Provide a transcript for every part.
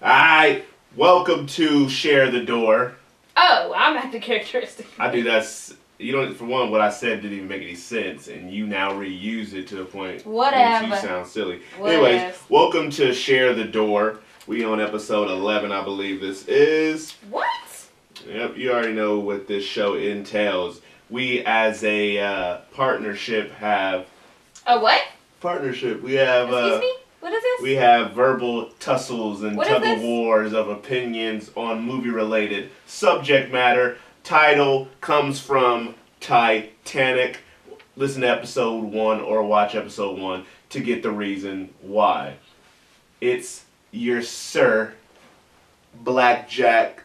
Alright, welcome to Share the Door. Oh, I'm at the characteristic. I do that. You don't, for one, what I said didn't even make any sense, and you now reuse it to the point Whatever. makes you sound silly. Whatever. Anyways, welcome to Share the Door. We on episode 11, I believe this is. What? Yep, you already know what this show entails. We, as a partnership, have... A what? Partnership. We have... Excuse me? What is this? We have verbal tussles and What tug-of-wars of opinions on movie-related subject matter. Title comes from Titanic. Listen to episode 1 or watch episode 1 to get the reason why. It's your Sir Blackjack.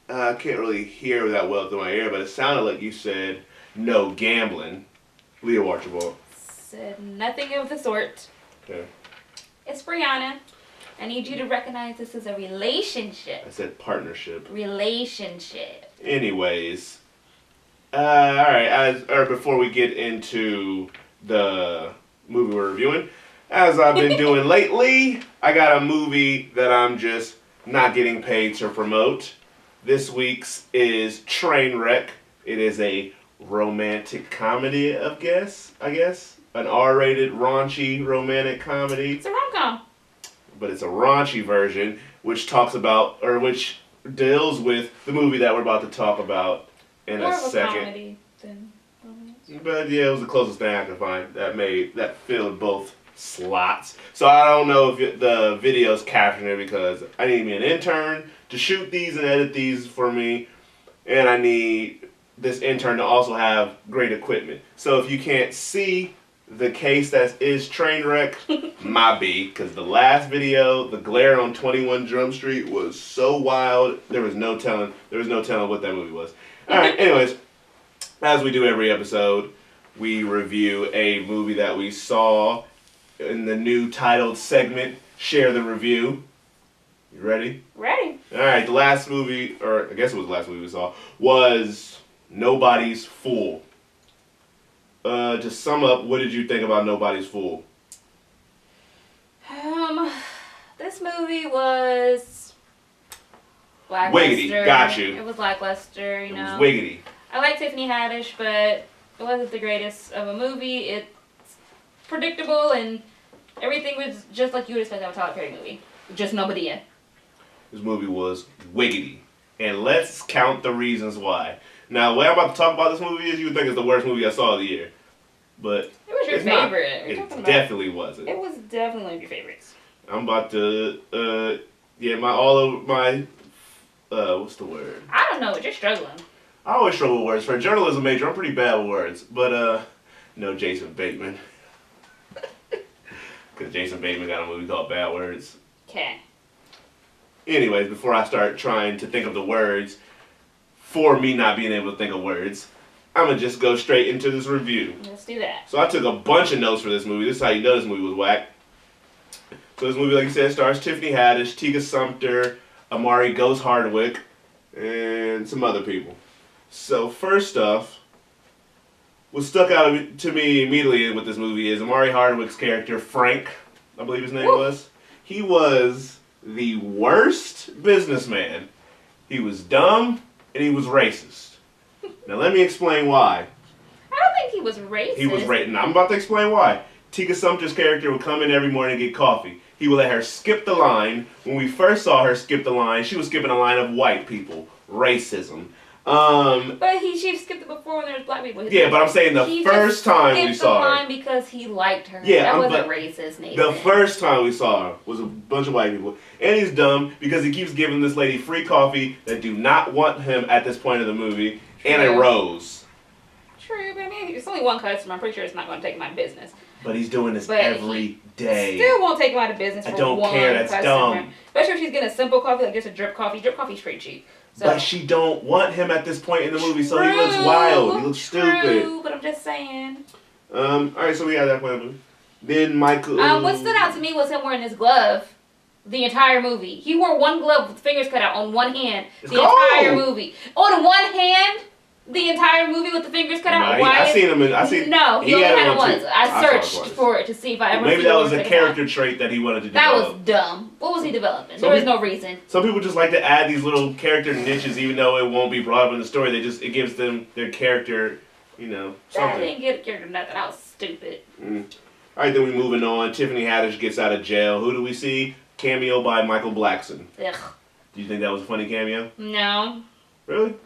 I can't really hear that well through my ear, but it sounded like you said no gambling. Leo Archibald. Said nothing of the sort. Okay. It's Brianna. I need you to recognize this is a relationship. I said partnership. Relationship. Anyways, alright, before we get into the movie we're reviewing, as I've been doing lately, I got a movie that I'm just not getting paid to promote. This week's is Trainwreck. It is a romantic comedy, I guess. An R-rated, raunchy, romantic comedy. It's a rom-com. But it's a raunchy version, which talks about, or which deals with the movie that we're about to talk about in More a of a second. comedy than romance. But yeah, it was the closest thing I could find that filled both slots. So I don't know if the video's capturing it because I need me an intern to shoot these and edit these for me, and I need this intern to also have great equipment. So if you can't see the case that is Trainwreck, my B, because the last video, the glare on 21 Drum Street was so wild, there was no telling what that movie was. Alright, anyways, as we do every episode, we review a movie that we saw in the new titled segment, Share the Review. You ready? Ready. Alright, the last movie, or I guess it was the last movie we saw, was Nobody's Fool. To sum up, what did you think about Nobody's Fool? This movie was lackluster. Wiggity, got you. It was lackluster, you know. It was wiggity. I like Tiffany Haddish, but it wasn't the greatest of a movie. It's predictable, and everything was just like you would expect out of a Tyler Perry movie. Just nobody in. This movie was wiggity. And let's count the reasons why. Now, what I'm about to talk about this movie is you would think it's the worst movie I saw of the year. But it was your favorite. It definitely wasn't. It was definitely one of your favorites. I'm about to, what's the word? I don't know, you're struggling. I always struggle with words. For a journalism major, I'm pretty bad with words. But, no Jason Bateman. Because Jason Bateman got a movie called Bad Words. Okay. Anyways, before I start trying to think of the words, for me not being able to think of words, I'm going to just go straight into this review. Let's do that. So I took a bunch of notes for this movie. This is how you know this movie was whack. So this movie, like you said, stars Tiffany Haddish, Tika Sumpter, Amari Ghost Hardwick, and some other people. So first off, what stuck out to me immediately with this movie is Amari Hardwick's character, Frank, I believe his name was. He was the worst businessman. He was dumb, and he was racist. Now let me explain why. I don't think he was racist. He was racist. Now I'm about to explain why. Tika Sumpter's character would come in every morning and get coffee. He would let her skip the line. When we first saw her skip the line, she was skipping a line of white people. Racism. But she skipped it before when there was black people. Yeah, but I'm saying the first time we saw her. He skipped the line because he liked her. Yeah, that wasn't racist, Nathan. The first time we saw her was a bunch of white people. And he's dumb because he keeps giving this lady free coffee that do not want him at this point of the movie. True. And a rose. True, but I mean, it's only one customer. I'm pretty sure it's not going to take him out of business. But he's doing this every day. Still won't take him out of business for I don't one care, that's customer. dumb. Especially if she's getting a simple coffee, like just a drip coffee. Drip coffee's pretty cheap. So. But she don't want him at this point in the movie, so he looks wild. He looks stupid. But I'm just saying. Alright, so we had that point of the movie. Then Michael... what stood out to me was him wearing his glove the entire movie. He wore one glove with fingers cut out on one hand the entire movie. On one hand? The entire movie with the fingers cut out? No, I seen him. No, he only had it once. I searched saw it for it to see if I ever. Maybe that was a character trait that he wanted to develop. That was dumb. What was he developing? There was no reason. Some people just like to add these little character niches, even though it won't be brought up in the story. It gives them their character, something. That didn't get a character nothing. That was stupid. All right, then we moving on. Tiffany Haddish gets out of jail. Who do we see? Cameo by Michael Blackson. Ugh. Do you think that was a funny cameo? No. Really?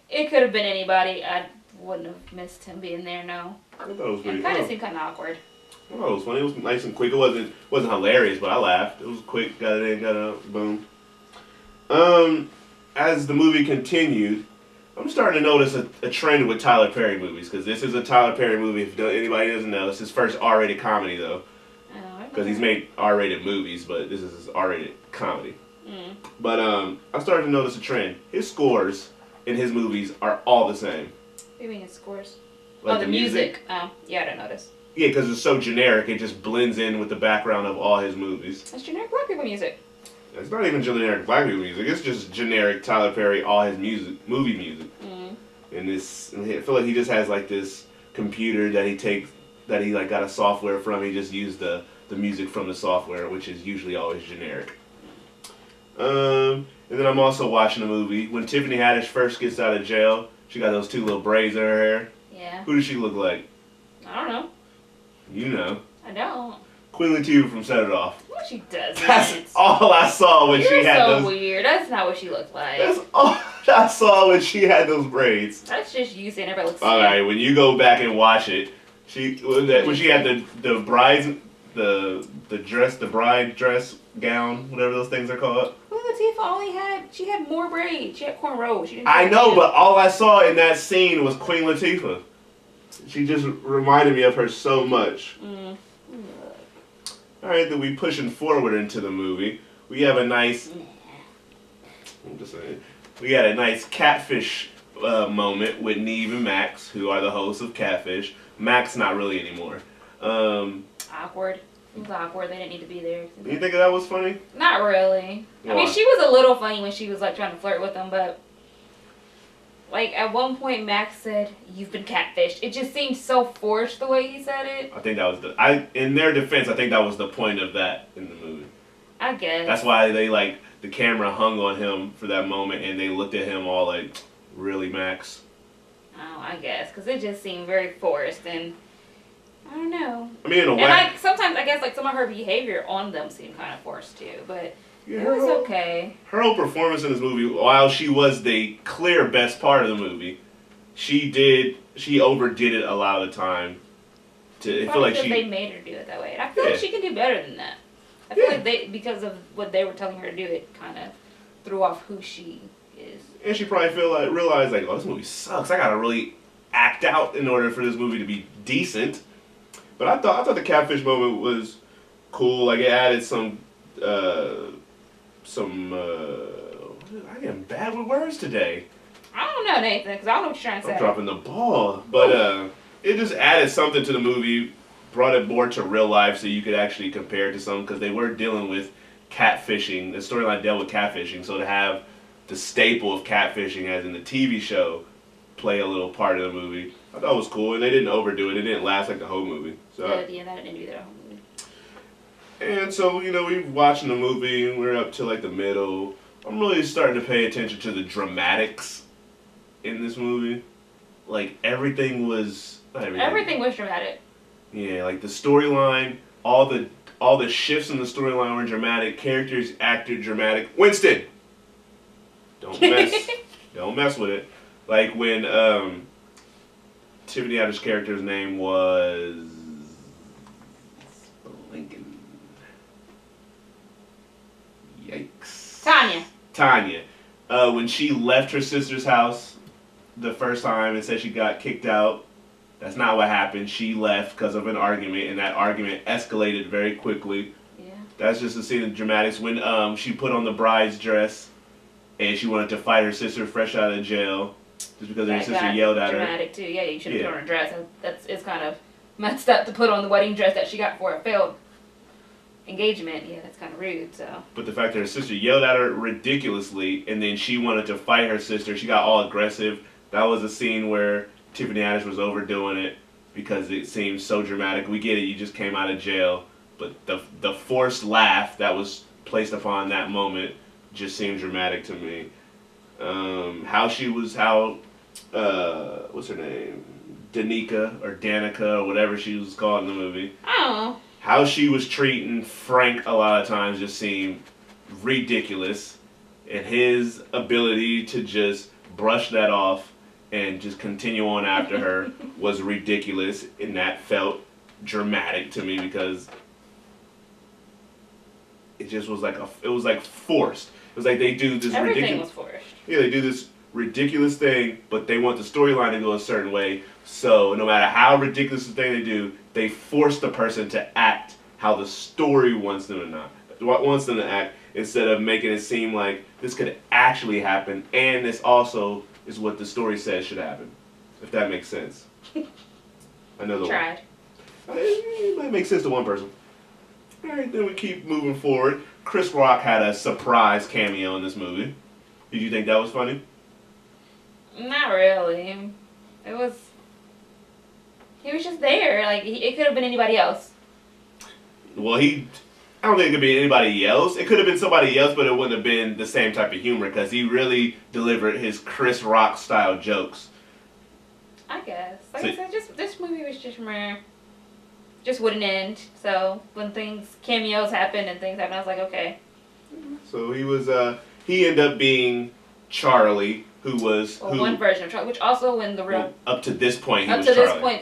It could have been anybody. I wouldn't have missed him being there. No. I thought it was pretty. It kind of seemed kind of awkward. I thought it was funny. It was nice and quick. It wasn't hilarious, but I laughed. It was quick. Got it in. Got it out. Boom. As the movie continued, I'm starting to notice a trend with Tyler Perry movies, because this is a Tyler Perry movie. If anybody doesn't know, it's his first R-rated comedy though. Because he's made R-rated movies, but this is his R-rated comedy. But I started to notice a trend. His scores in his movies are all the same. What do you mean his scores? Like the music. Oh, yeah, I didn't notice. Yeah, because it's so generic, it just blends in with the background of all his movies. That's generic black people music. It's not even generic black people music. It's just generic Tyler Perry, all his movie music. And I feel like he just has like this computer that he like got a software from. He just used the music from the software, which is usually always generic. And then I'm also watching a movie. When Tiffany Haddish first gets out of jail, she got those 2 little braids in her hair. Yeah. Who does she look like? I don't know. You know. I don't. Queen Latifah from Set It Off. What she does. That's all I saw when she had those. You're so weird. That's not what she looked like. That's all I saw when she had those braids. That's just you saying everybody looks all right, when you go back and watch it, when she had the bride's the bride dress gown, whatever those things are called. Queen Latifah she had more braids. She had cornrows. I know, but all I saw in that scene was Queen Latifah. She just reminded me of her so much. All right, then we pushing forward into the movie. We have a nice. I'm just saying. We had a nice catfish moment with Neve and Max, who are the hosts of Catfish. Max not really anymore. Awkward. It was awkward. They didn't need to be there. You think that was funny? Not really. Why? I mean, she was a little funny when she was like trying to flirt with him, but like at one point Max said, "You've been catfished." It just seemed so forced the way he said it. I think that was in their defense, I think that was the point of that in the movie. I guess. That's why they the camera hung on him for that moment, and they looked at him all like, "Really, Max?" Oh, I guess, because it just seemed very forced, and I don't know. I mean, in a way. And like sometimes I guess like some of her behavior on them seemed kind of forced too, but yeah, it was okay. Her whole performance in this movie, while she was the clear best part of the movie, she overdid it a lot of the time. I feel like they made her do it that way, and I feel like she can do better than that. I feel like because of what they were telling her to do, it kind of threw off who she is. And she probably realized like, oh, this movie sucks. I gotta really act out in order for this movie to be decent. But I thought the catfish moment was cool. Like it added some. I am bad with words today. I don't know, Nathan, because I don't know what you're trying to say. I'm dropping the ball, but it just added something to the movie. Brought it more to real life, so you could actually compare it to something, because they were dealing with catfishing. The storyline dealt with catfishing, so to have the staple of catfishing, as in the TV show, play a little part of the movie, I thought it was cool, and they didn't overdo it. It didn't last like the whole movie. So yeah, that didn't do the whole movie. And so we're watching the movie, and we're up to like the middle. I'm really starting to pay attention to the dramatics in this movie. Like everything was. Everything was dramatic. Yeah, like the storyline, all the shifts in the storyline were dramatic. Characters acted dramatic. Winston, don't mess with it. Like when Tiffany Haddish's character's name was Lincoln. Yikes. Tanya. When she left her sister's house the first time and said she got kicked out. That's not what happened. She left because of an argument, and that argument escalated very quickly. Yeah. That's just a scene of dramatics. When she put on the bride's dress, and she wanted to fight her sister fresh out of jail, just because her sister yelled at her. Dramatic too. Yeah, you should have put on a dress. It's kind of messed up to put on the wedding dress that she got for a failed engagement. Yeah, that's kind of rude. So. But the fact that her sister yelled at her ridiculously, and then she wanted to fight her sister, she got all aggressive. That was a scene where Tiffany Haddish was overdoing it because it seemed so dramatic. We get it, you just came out of jail, but the forced laugh that was placed upon that moment just seemed dramatic to me. What's her name? Danica or whatever she was called in the movie. Oh. How she was treating Frank a lot of times just seemed ridiculous. And his ability to just brush that off and just continue on after her was ridiculous. And that felt dramatic to me because it just was like forced. It was like they do this Everything was forced. Yeah, they do this ridiculous thing, but they want the storyline to go a certain way. So no matter how ridiculous the thing they do, they force the person to act how the story wants them to act, instead of making it seem like this could actually happen, and this also is what the story says should happen. If that makes sense. Another Tried. one. It might make sense to one person. All right, then we keep moving forward. Chris Rock had a surprise cameo in this movie. Did you think that was funny? Not really. He was just there. Like, it could have been anybody else. Well, I don't think it could be anybody else. It could have been somebody else, but it wouldn't have been the same type of humor because he really delivered his Chris Rock style jokes. I guess. Like I said, this movie was just meh. Just wouldn't end. So when cameos happen and things happen, I was like, okay. So he ended up being Charlie, who was one version of Charlie, which also when the real up to this point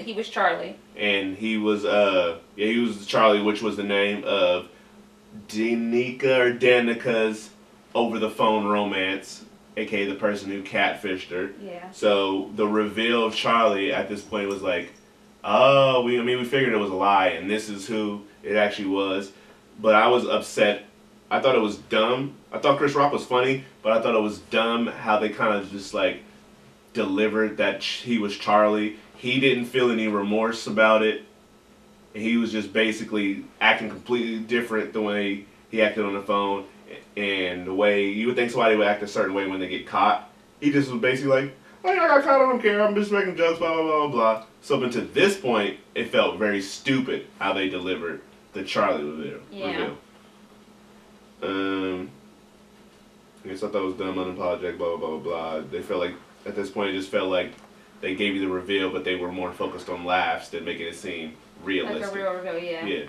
he was Charlie. And he was Charlie, which was the name of Danica's over the phone romance, aka the person who catfished her. Yeah. So the reveal of Charlie at this point was like, oh, we figured it was a lie, and this is who it actually was. But I was upset. I thought it was dumb. I thought Chris Rock was funny, but I thought it was dumb how they kind of just like delivered that he was Charlie. He didn't feel any remorse about it. He was just basically acting completely different the way he acted on the phone, and the way you would think somebody would act a certain way when they get caught. He just was basically like, oh, I got caught, I don't care, I'm just making jokes, blah, blah, blah, blah. So up until this point, it felt very stupid how they delivered the Charlie reveal. Yeah. I guess I thought it was dumb, unapologetic, blah, blah, blah, blah. They felt like, at this point, it just felt like they gave you the reveal, but they were more focused on laughs than making it seem realistic. Like a real reveal, yeah. Yeah.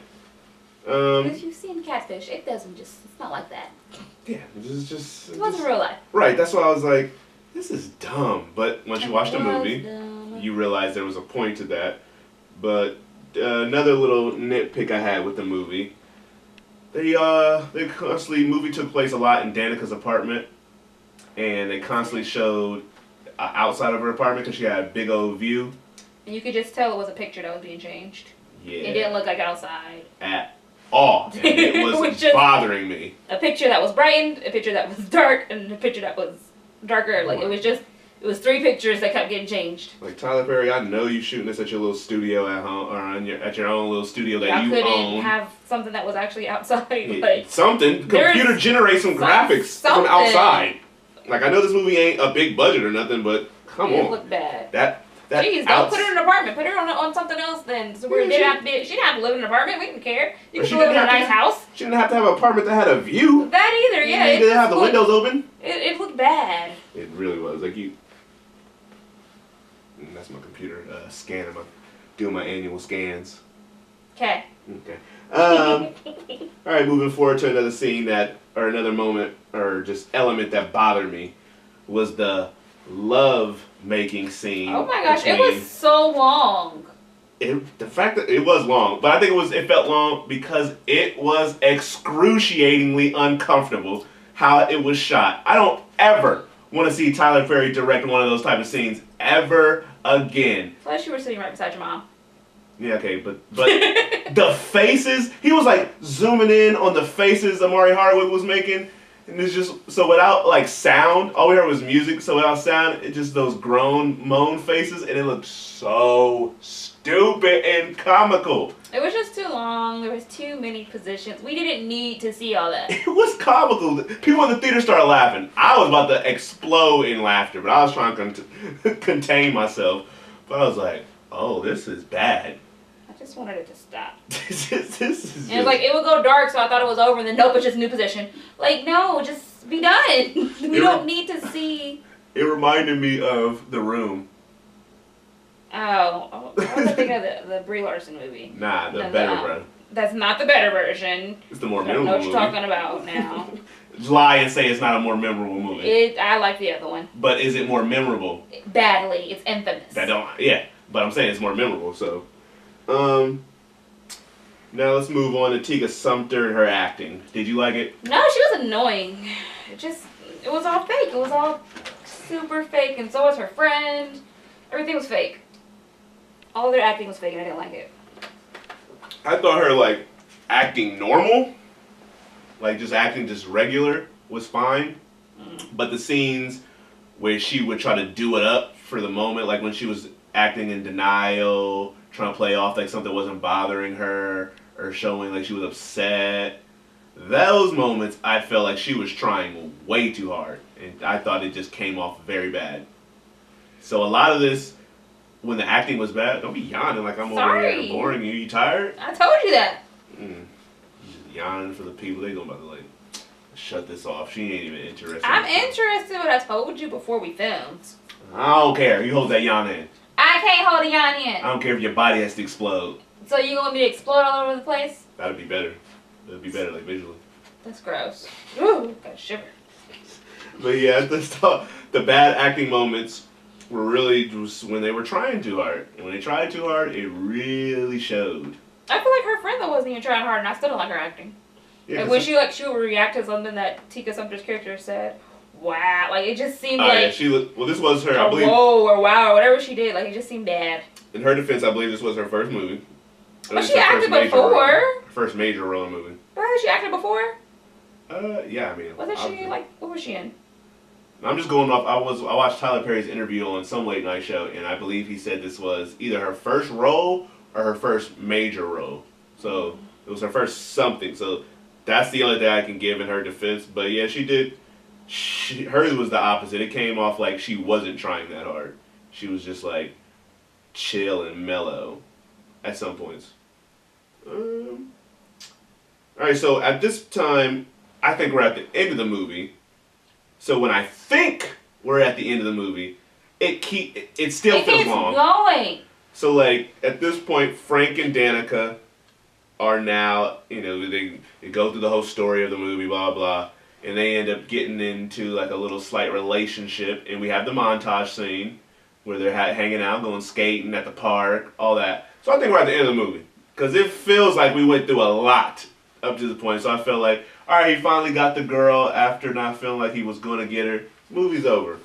Because you've seen Catfish, it's not like that. Yeah, it wasn't real life. Right, that's why I was like, this is dumb. But once you watch the movie, you realize there was a point to that. But another little nitpick I had with the movie, movie took place a lot in Danica's apartment, and they constantly showed outside of her apartment because she had a big old view. And you could just tell it was a picture that was being changed. Yeah. It didn't look like outside. At all. And it was bothering me. A picture that was brightened, a picture that was dark, and a picture that was darker. Like, it was three pictures that kept getting changed. Like, Tyler Perry, I know you shooting this at your little studio at home, or at your own little studio that you own. I couldn't have something that was actually outside. Like, something. Computer generate some graphics from outside. Like, I know this movie ain't a big budget or nothing, but come on. It looked bad. Jeez, don't put her in an apartment. Put her on something else then. So she didn't have to live in an apartment. We didn't care. You could live in a nice house. She didn't have to have an apartment that had a view. That either, yeah. You didn't have the windows open. It looked bad. It really was. Like that's my computer scanning. Doing my annual scans. Okay. All right, moving forward to another scene or another moment, or just element that bothered me, was the love-making scene. Oh my gosh, it was so long. The fact that it was long, but I think it felt long because it was excruciatingly uncomfortable how it was shot. I don't ever want to see Tyler Perry direct one of those type of scenes ever again. Plus, you were sitting right beside your mom. Yeah, okay, but the faces, he was like zooming in on the faces Amari Hardwick was making, And it's just, so without like sound, all we heard was music, so without sound, it's just those groan, moan faces, and it looked so stupid and comical. It was just too long. There was too many positions. We didn't need to see all that. It was comical. People in the theater started laughing. I was about to explode in laughter, but I was trying to contain myself. But I was like, oh, this is bad. I just wanted it to stop. this is And it was like, it would go dark, so I thought it was over, and then nope, it's just a new position. Like, no, just be done. We don't need to see. It reminded me of The Room. Oh, I was thinking of the Brie Larson movie. Nah, the better version. That's not the better version. It's the more I don't memorable know what movie. you're talking about now. Lie and say it's not a more memorable movie. I like the other one. But is it more memorable? Badly. It's infamous. Yeah, but I'm saying it's more memorable, so. Now let's move on to Tika Sumpter and her acting. Did you like it? No, she was annoying. It was all fake. It was all super fake, and so was her friend. Everything was fake. All of their acting was fake, and I didn't like it. I thought her, like, acting normal, like just acting just regular, was fine. But the scenes where she would try to do it up for the moment, like when she was acting in denial, trying to play off like something wasn't bothering her, or showing like she was upset, those moments I felt like she was trying way too hard. And I thought it just came off very bad. So a lot of this, when the acting was bad, don't be yawning like I'm over here boring you. You tired? I told you that. Just yawning for the people. They gonna about to like shut this off. She ain't even interested. I'm interested, but I told you before we filmed. I don't care. You hold that yawn in. I can't hold a yawn in. I don't care if your body has to explode. So you want me to explode all over the place? That'd be better. That'd be better, like visually. That's gross. Ooh, got a shiver. But yeah, the bad acting moments were really just when they were trying too hard. And when they tried too hard, it really showed. I feel like her friend though wasn't even trying hard, and I still don't like her acting. Yeah, and when she would react to something that Tika Sumpter's character said, wow, like it just seemed like. Yeah, she looked. Well, this was her. I believe. Whoa or wow or whatever she did, like it just seemed bad. In her defense, I believe this was her first movie. But she acted before. Her first major role in a movie. But has she acted before? Yeah, I mean. Wasn't she like? What was she in? I'm just going off. I watched Tyler Perry's interview on some late night show, and I believe he said this was either her first role or her first major role. So it was her first something. So that's the only thing I can give in her defense. But yeah, she did. Hers was the opposite. It came off like she wasn't trying that hard. She was just like chill and mellow at some points. All right, so at this time, I think we're at the end of the movie. So when I think we're at the end of the movie, it still feels long. Going. So like at this point, Frank and Danica are now, they go through the whole story of the movie, blah blah, and they end up getting into like a little slight relationship, and we have the montage scene where they're hanging out, going skating at the park, all that. So I think we're at the end of the movie because it feels like we went through a lot up to the point. So I felt like, all right, he finally got the girl after not feeling like he was going to get her. Movie's over.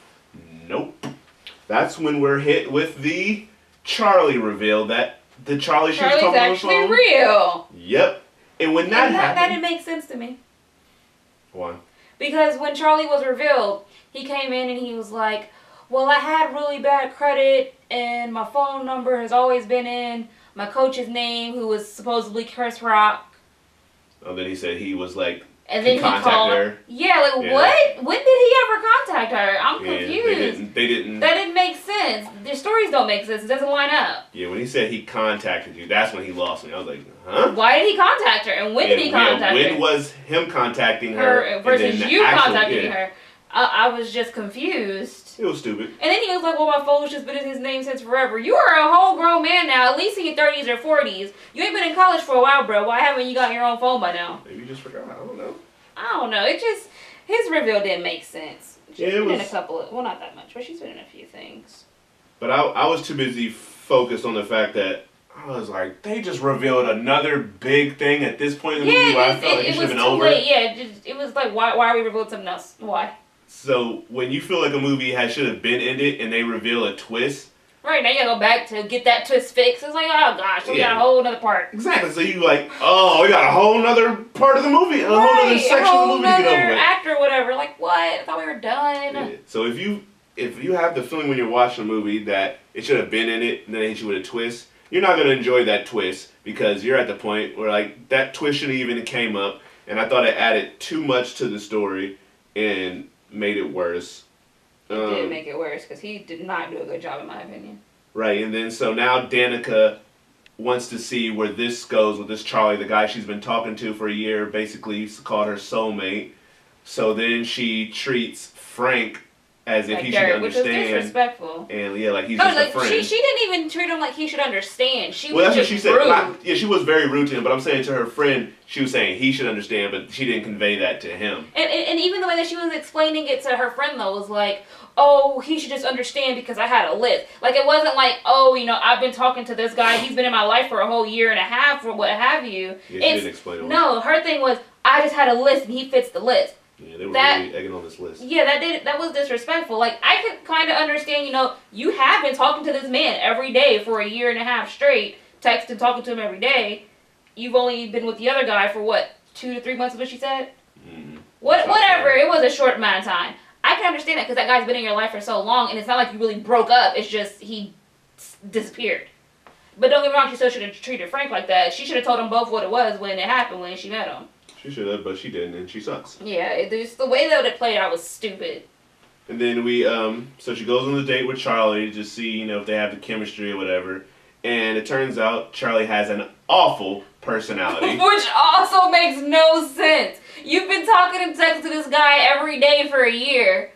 Nope. That's when we're hit with the Charlie reveal that the Charlie she was talking on the phone. Charlie's actually real. Yep. And when that happened... That didn't make sense to me. Why? Because when Charlie was revealed, he came in and he was like, well, I had really bad credit and my phone number has always been in my coach's name, who was supposedly Chris Rock. And then he said he was like, and then he called her. Yeah, like what? When did he ever contact her? I'm confused. They didn't. That didn't make sense. Their stories don't make sense. It doesn't line up. Yeah, when he said he contacted you, that's when he lost me. I was like, huh? Why did he contact her? And when did he contact her? When was him contacting her versus you contacting her? I was just confused. It was stupid. And then he was like, well, my phone's just been in his name since forever. You are a whole grown man now, at least in your 30s or 40s. You ain't been in college for a while, bro. Why haven't you got your own phone by now? Maybe you just forgot. I don't know. It just, his reveal didn't make sense. She's been in a couple of, well, not that much, but she's been in a few things. But I was too busy focused on the fact that I was like, they just revealed another big thing at this point in the movie where I felt like it should have been over. Late. Yeah, it was like, why are we revealing something else? Why? So when you feel like a movie should have been ended and they reveal a twist, Right, now you gotta go back to get that twist fixed. It's like, oh gosh, we got a whole other part. Exactly. So you like, oh, we got a whole other part of the movie, a whole other section of the movie to get over with. Actor, whatever. Like, what? I thought we were done. Yeah. So if you have the feeling when you're watching a movie that it should have been in it, and then they hit you with a twist, you're not gonna enjoy that twist because you're at the point where like that twist shouldn't even came up, and I thought it added too much to the story and made it worse. It did make it worse because he did not do a good job in my opinion. Right, and then so now Danica wants to see where this goes with this Charlie, the guy she's been talking to for a year, basically called her soulmate. So then she treats Frank as if like he dirt, should understand. Which was disrespectful. And yeah, like he's just a friend. She didn't even treat him like he should understand. She well, was that's just what she said. rude. Yeah, she was very rude to him, but I'm saying to her friend, she was saying he should understand, but she didn't convey that to him. And even the way that she was explaining it to her friend, though, was like, oh, he should just understand because I had a list. Like, it wasn't like, oh, you know, I've been talking to this guy. He's been in my life for a whole year and a half or what have you. Yeah, she didn't explain it. No, her thing was, I just had a list and he fits the list. Yeah, they were really egging on this list. Yeah, that was disrespectful. Like, I could kind of understand, you know, you have been talking to this man every day for a year and a half straight, texting, talking to him every day. You've only been with the other guy for, what, 2 to 3 months is what she said? Mm-hmm. Whatever, it was a short amount of time. I can understand that because that guy's been in your life for so long, and it's not like you really broke up. It's just he disappeared. But don't get me wrong, she still should have treated Frank like that. She should have told them both what it was when it happened, when she met him. She should have, but she didn't, and she sucks. Yeah, the way that it played out was stupid. And then so she goes on the date with Charlie to see, you know, if they have the chemistry or whatever. And it turns out Charlie has an awful personality. Which also makes no sense. You've been talking and texting to this guy every day for a year.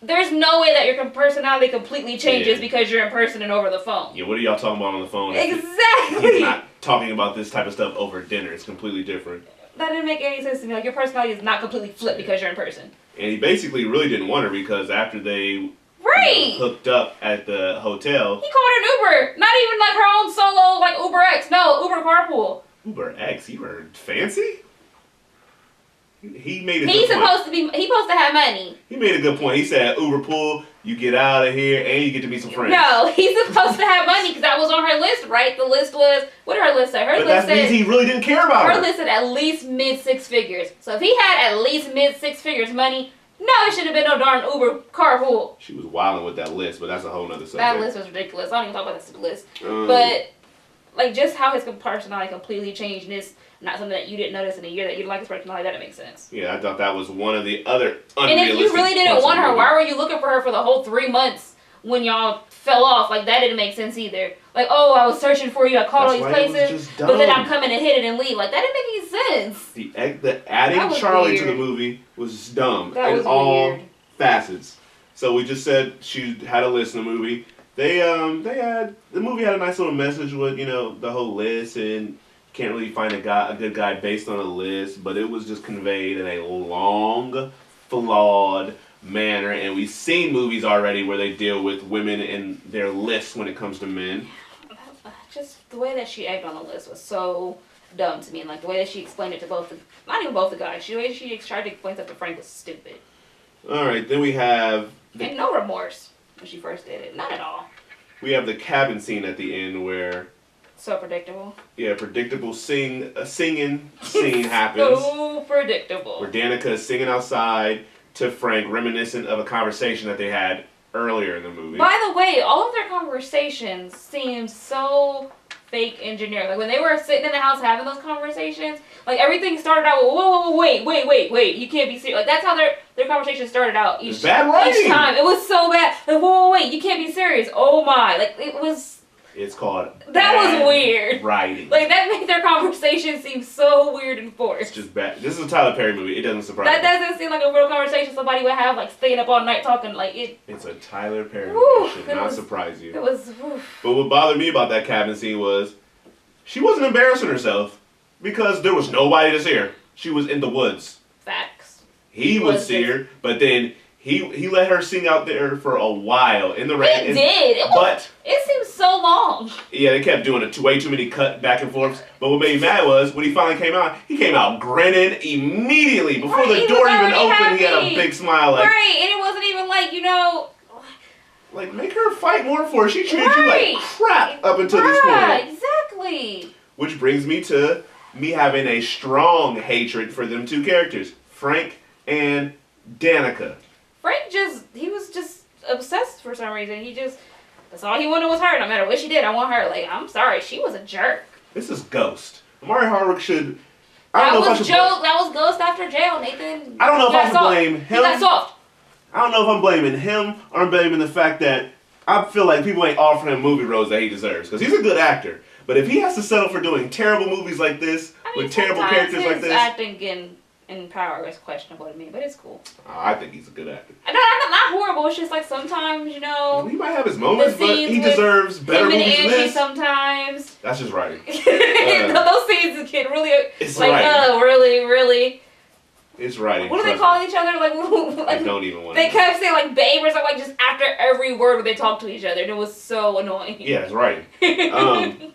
There's no way that your personality completely changes because you're in person and over the phone. Yeah, what are y'all talking about on the phone? Exactly. He's not talking about this type of stuff over dinner. It's completely different. That didn't make any sense to me. Like, your personality is not completely flipped because you're in person. And he basically really didn't want her because after they hooked up at the hotel. He called her an Uber. Not even like her own solo, like Uber X. No, Uber carpool. Uber X? You were fancy? He made a He's good point. He's supposed to have money. He made a good point. He said, Uber pool, you get out of here, and you get to meet some friends. No, he's supposed to have money because that was on her list, right? The list was, what did her list say? That means he really didn't care about her. Her list said at least mid-6 figures. So if he had at least mid-6 figures money, no, it should have been no darn Uber carpool. She was wilding with that list, but that's a whole nother subject. That list was ridiculous. I don't even talk about that list. But, like, just how his personality completely changed, and it's not something that you didn't notice in a year that you didn't like his personality, that didn't make sense. Yeah, I thought that was one of the other unrealistic. And if you really didn't want her, why were you looking for her for the whole 3 months when y'all fell off? Like, that didn't make sense either. Like, oh, I was searching for you, I called all these places, but then I'm coming to hit it and leave. Like, that didn't make any sense. The adding Charlie to the movie was dumb. That was all facets. So we just said she had a list in the movie. The movie had a nice little message with, you know, the whole list, and can't really find a good guy based on a list, but it was just conveyed in a long, flawed manner, and we've seen movies already where they deal with women and their lists when it comes to men. Just the way that she egged on the list was so dumb to me, and like the way that she explained it to not even both the guys, the way she tried to explain stuff to Frank was stupid. Alright, then we have... And no remorse when she first did it, not at all. We have the cabin scene at the end where... So predictable. Yeah, predictable singing scene happens. So predictable. Where Danica is singing outside to Frank, reminiscent of a conversation that they had earlier in the movie. By the way, all of their conversations seemed so fake engineered. Like when they were sitting in the house having those conversations, like everything started out with, whoa, wait, you can't be serious. Like that's how their conversation started out each time. It was so bad. Like, whoa, wait, you can't be serious. Oh my. Like it was... It's called... That was weird. Writing. Like, that made their conversation seem so weird and forced. It's just bad. This is a Tyler Perry movie. It doesn't surprise me. That doesn't seem like a real conversation somebody would have, like, staying up all night talking, like, it... It's a Tyler Perry movie. It should not surprise you. It was... But what bothered me about that cabin scene was she wasn't embarrassing herself because there was nobody to see her. She was in the woods. Facts. He would see her, but then... He let her sing out there for a while in the rain. He did. It seemed so long. Yeah, they kept doing it way too many cut back and forths. But what made me mad was when he finally he came out grinning immediately. Before the door even opened, he had a big smile. Like, right, and it wasn't even like, you know, Like, make her fight more for it. She treated you like crap up until this point. Exactly. Which brings me to me having a strong hatred for them two characters, Frank and Danica. Frank he was just obsessed for some reason. That's all he wanted was her. No matter what she did, I want her. Like, I'm sorry, she was a jerk. This is Ghost. Amari Hardwick should... That was Ghost after jail, Nathan. I don't know if I should blame him. He got soft. I don't know if I'm blaming him or I'm blaming the fact that I feel like people ain't offering him movie roles that he deserves. Because he's a good actor. But if he has to settle for doing terrible movies like this, with terrible characters like this... acting in Power is questionable to me, but it's cool. I think he's a good actor. Not horrible, it's just like sometimes, you know... He might have his moments, but he deserves better movies than this. Sometimes. That's just writing. Those scenes get really... It's like, writing. Really... It's writing. What do they call each other? Like I don't even want to. They kept saying like babe or something, like just after every word when they talk to each other, and it was so annoying. Yeah, it's writing.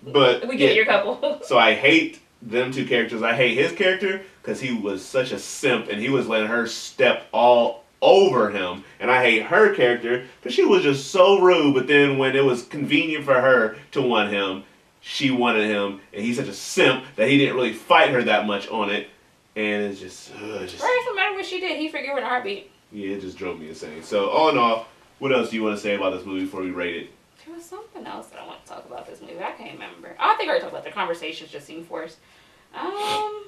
But we get your couple. So I hate them two characters. I hate his character because he was such a simp and he was letting her step all over him. And I hate her character because she was just so rude. But then when it was convenient for her to want him, she wanted him, and he's such a simp that he didn't really fight her that much on it. And it's just... Right, no matter what she did, he forgave her in a heartbeat. Yeah, it just drove me insane. So, all in all, what else do you want to say about this movie before we rate it? There was something else that I want to talk about this movie. I can't remember. I think I already talked about the conversations just seemed forced. I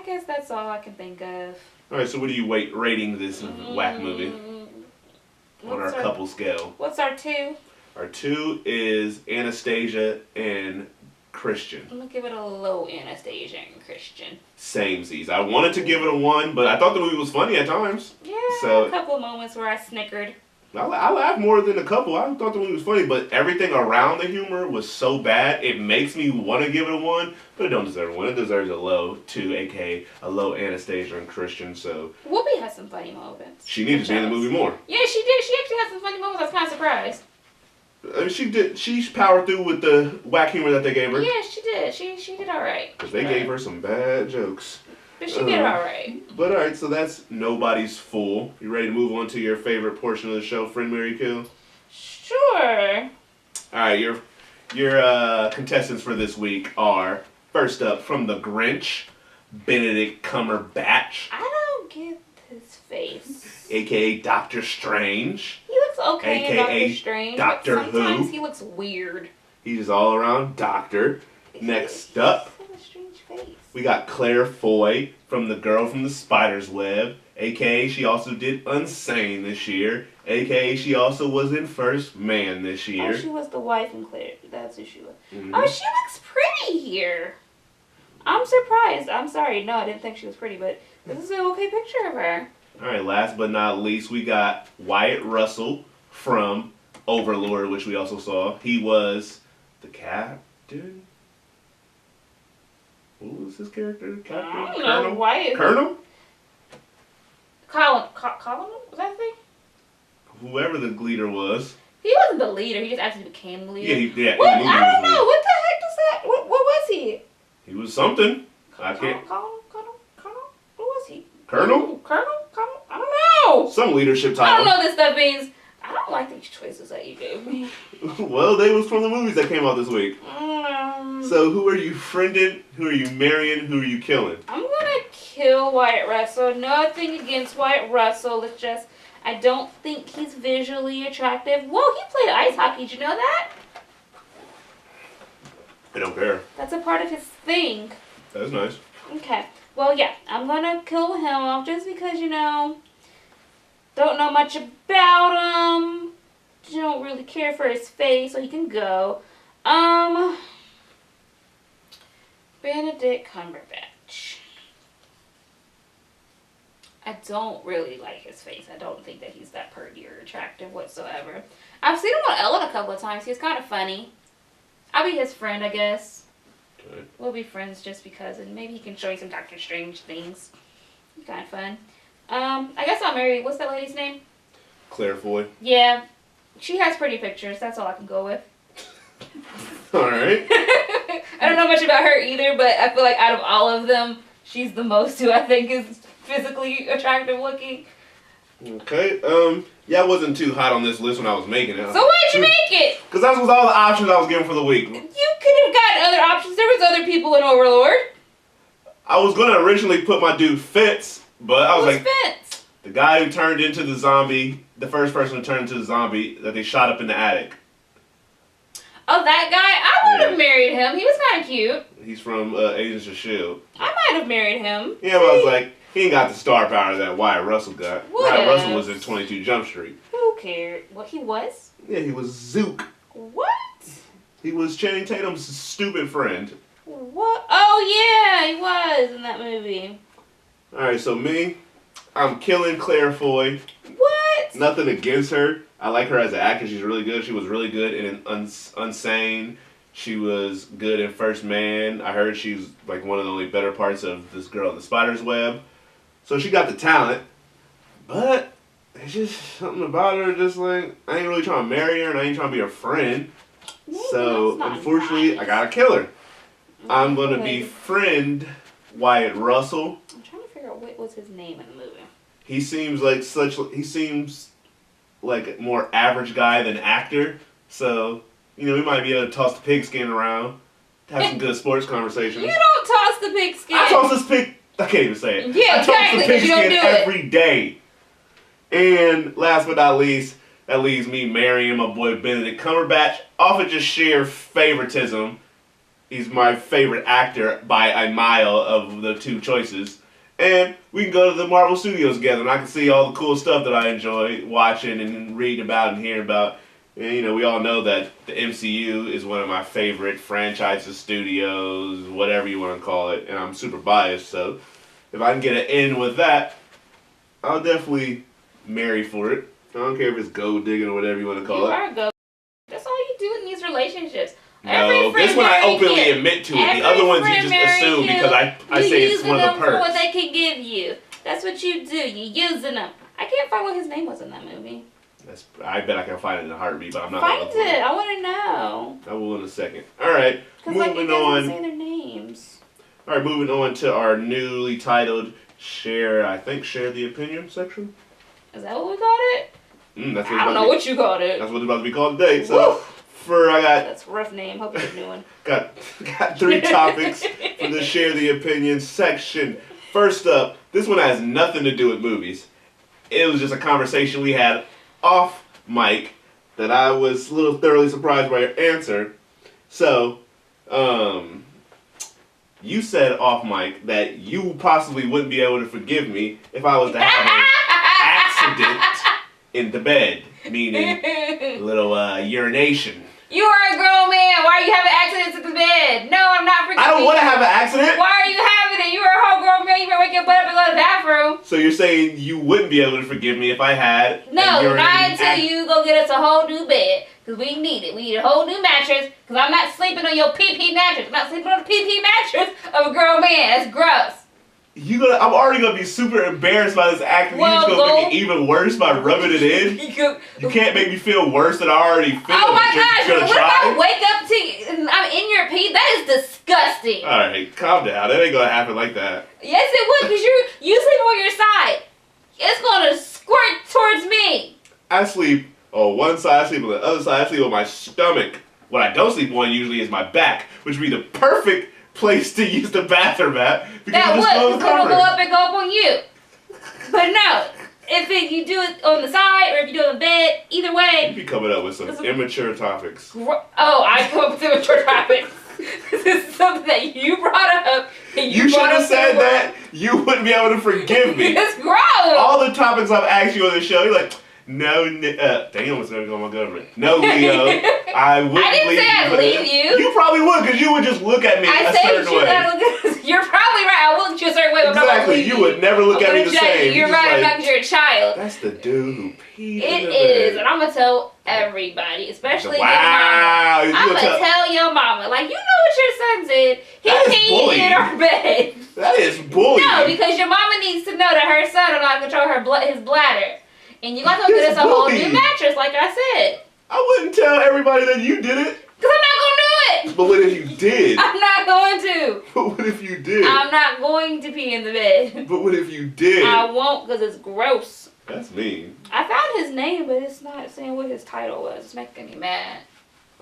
guess that's all I can think of. Alright, so what do you rating this whack movie? On our couple scale. What's our 2? Our 2 is Anastasia and Christian. I'm gonna give it a low Anastasia and Christian. Samesies. I wanted to give it a 1, but I thought the movie was funny at times. Yeah, so, a couple of moments where I snickered. I laughed more than a couple. I thought the movie was funny, but everything around the humor was so bad, it makes me want to give it a 1, but it don't deserve a 1. It deserves a low 2, aka a low Anastasia and Christian, so... Whoopi has some funny moments. She needed to be in the movie more. Yeah, she did. She actually had some funny moments. I was kind of surprised. I mean, she did. She powered through with the whack humor that they gave her. Yeah, she did. She did all right. Because they gave her some bad jokes. But she did all right. But all right, so that's Nobody's Fool. You ready to move on to your favorite portion of the show, Friend, Marry, Kill? Sure. All right, your contestants for this week are, first up, from The Grinch, Benedict Cumberbatch. I don't get his face. A.K.A. Doctor Strange. He looks okay in Doctor Strange. Doctor but sometimes Who. he looks weird. He's all around doctor. Next up, he has a strange face. we got Claire Foy from The Girl from the Spider's Web. A.K.A. she also did Unsane this year. A.K.A. she also was in First Man this year. Oh, she was the wife in Claire. That's who she was. Mm-hmm. Oh, she looks pretty here. I'm surprised. I'm sorry. No, I didn't think she was pretty, but this is an okay picture of her. All right, last but not least, we got Wyatt Russell from Overlord, which we also saw. He was the captain. What was his character? Captain? I don't know. Wyatt. Colonel? Colin? Was that his name? Whoever the leader was. He wasn't the leader. He just actually became the leader. Yeah. What? I don't know. What the heck is that? What was he? He was something. I can't. Colonel? What was he? Colonel? I don't know. Some leadership title. I don't know what this stuff means. I don't like these choices that you gave me. Well, they was from the movies that came out this week. So So who are you friending? Who are you marrying? Who are you killing? I'm gonna kill Wyatt Russell. Nothing against Wyatt Russell. It's just I don't think he's visually attractive. Whoa, he played ice hockey. Did you know that? I don't care. That's a part of his thing. That's nice. Okay. Well, yeah, I'm gonna kill him off just because, you know, don't know much about him. Don't really care for his face, so he can go. Benedict Cumberbatch. I don't really like his face. I don't think that he's that pretty or attractive whatsoever. I've seen him on Ellen a couple of times. He's kind of funny. I'll be his friend, I guess. Okay. We'll be friends just because, and maybe he can show you some Doctor Strange things. It's kind of fun. I guess I'll marry, what's that lady's name? Claire Foy. Yeah. She has pretty pictures. That's all I can go with. Alright. I don't know much about her either, but I feel like out of all of them, she's the most who I think is physically attractive looking. Okay. Yeah, I wasn't too hot on this list when I was making it. So why'd you make it? Because that was all the options I was given for the week. You could have gotten other options. There was other people in Overlord. I was gonna originally put my dude Fitz, but I was like, Fitz? the guy who turned into the zombie, the first person who turned into the zombie that they shot up in the attic. Oh, that guy? I would have married him. He was kind of cute. He's from Agents of S.H.I.E.L.D. I might have married him. Yeah, but I was like, he ain't got the star power that Wyatt Russell got. What Wyatt else? Russell was in 22 Jump Street. Who cared? What he was? Yeah, he was Zook. What? He was Channing Tatum's stupid friend. What? Oh, yeah, he was in that movie. Alright, so me, I'm killing Claire Foy. What? Nothing against her. I like her as an actor. She's really good. She was really good in Unsane. She was good in First Man. I heard she's like one of the only better parts of this girl in the Spider's Web. So she got the talent. But it's just something about her, just like, I ain't really trying to marry her and I ain't trying to be her friend. So, unfortunately, nice. I gotta kill her. I'm gonna befriend Wyatt Russell. I'm trying to figure out what was his name in the movie. He seems like a more average guy than actor. So, you know, we might be able to toss the pigskin around, have some good sports conversations. You don't toss the pigskin. I toss this pig. I can't even say it. Yeah, I toss exactly, the 'cause you don't pigskin do it. every day. And last but not least, that leaves me marrying my boy Benedict Cumberbatch off of just sheer favoritism. He's my favorite actor by a mile of the two choices. And we can go to the Marvel Studios together and I can see all the cool stuff that I enjoy watching and reading about and hearing about. And, you know, we all know that the MCU is one of my favorite franchises, studios, whatever you want to call it. And I'm super biased, so if I can get an in with that, I'll definitely marry for it. I don't care if it's gold digging or whatever you want to call it. You are gold. That's all you do in these relationships. No, this one I openly admit to it. The other ones you just assume because I say it's one of the perks. For what they can give you. That's what you do. You're using them. I can't find what his name was in that movie. I bet I can find it in a heartbeat, but I'm not. Find it. I want to know. I will in a second. All right, moving on. Say their names. All right, moving on to our newly titled share the opinion section. Is that what we called it? That's what I don't know what you called it. That's what it's about to be called today. So, I got. That's a rough name. Hope it's a new one. got 3 topics for the share the opinion section. First up, this one has nothing to do with movies. It was just a conversation we had off mic that I was a little thoroughly surprised by your answer. So, you said off mic that you possibly wouldn't be able to forgive me if I was to have an accident in the bed, meaning a little urination. You are a grown man. Why are you having accidents in the bed? No, I'm not forgiving you. I don't want to have an accident. Why are you having it? You are a whole grown man. You better wake your butt up and go to the bathroom. So you're saying you wouldn't be able to forgive me if I had No, not until you go get us a whole new bed. Because we need it. We need a whole new mattress. Because I'm not sleeping on your PP mattress. I'm not sleeping on the PP mattress of a grown man. That's gross. I'm already gonna be super embarrassed by this act. You're just gonna make it even worse by rubbing it in. You can't make me feel worse than I already feel. Oh my gosh! What if try? I wake up to you and I'm in your pee? That is disgusting. All right, calm down. That ain't gonna happen like that. Yes, it would, because you sleep on your side. It's gonna squirt towards me. I sleep on one side. I sleep on the other side. I sleep on my stomach. What I don't sleep on usually is my back, which would be the perfect place to use the bathroom at. That would, because it'll go up and go up on you. But no, you do it on the side or if you do it on the bed, either way. You be coming up with some immature topics. Oh, I come up with immature topics. This is something that you brought up. And you should have said that. You wouldn't be able to forgive me. It's gross. All the topics I've asked you on the show, you're like, no, damn, what's going to go on my government? No, Leo, I wouldn't I didn't say I'd leave you. You probably would, because you would just look at me a certain way. You're probably right. I will look at you a certain way, but exactly. I'm not going to leave You would never look at me the same. You're right, not because you're a child. That's the dude who peed It in the is, bed. and I'm going to tell everybody, especially your wow. mama. I'm going to tell your mama. Like, you know what your son did. He peed in our bed. That is bullying. No, because your mama needs to know that her son will not control his bladder. And you got to get us a whole new mattress, like I said. I wouldn't tell everybody that you did it. Because I'm not going to do it. But what if you did? I'm not going to. But what if you did? I'm not going to pee in the bed. But what if you did? I won't, because it's gross. That's mean. I found his name, but it's not saying what his title was. It's making me mad.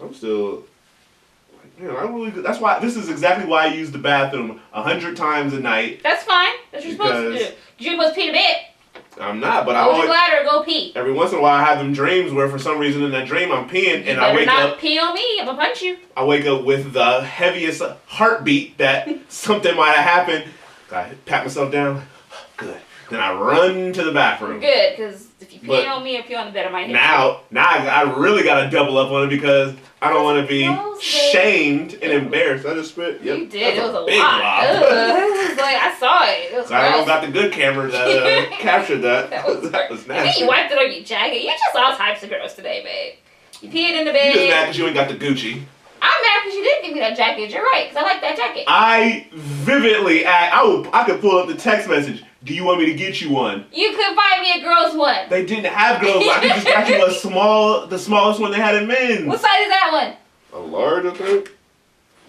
I'm still. Man, I really. That's why. This is exactly why I use the bathroom 100 times a night. That's fine. That's what you're supposed to do. You're supposed to pee in bed. I'm not, but go to your bladder, go pee. Every once in a while, I have them dreams where, for some reason, in that dream, I'm peeing, and I wake up. Not pee on me. I'm gonna punch you. I wake up with the heaviest heartbeat that something might have happened. I pat myself down. Good. Then I run to the bathroom. Good, because if you pee on me or pee on the bed, I might hit you. Now I really got to double up on it because I don't want to be shamed and embarrassed. I just spit. Yep, you did. It was a big lot. lob. It was like, I saw it. It was I don't got the good camera that captured that. That was nasty. And then you wiped it on your jacket. You're just all types of girls today, babe. You peed in the bed. You just mad because you ain't got the Gucci. I'm mad because you didn't give me that jacket. You're right, because I like that jacket. I vividly, I could pull up the text message. Do you want me to get you one? You could buy me a girl's one. They didn't have girls. I could just got you the smallest one they had in men's. What size is that one? A large, I think.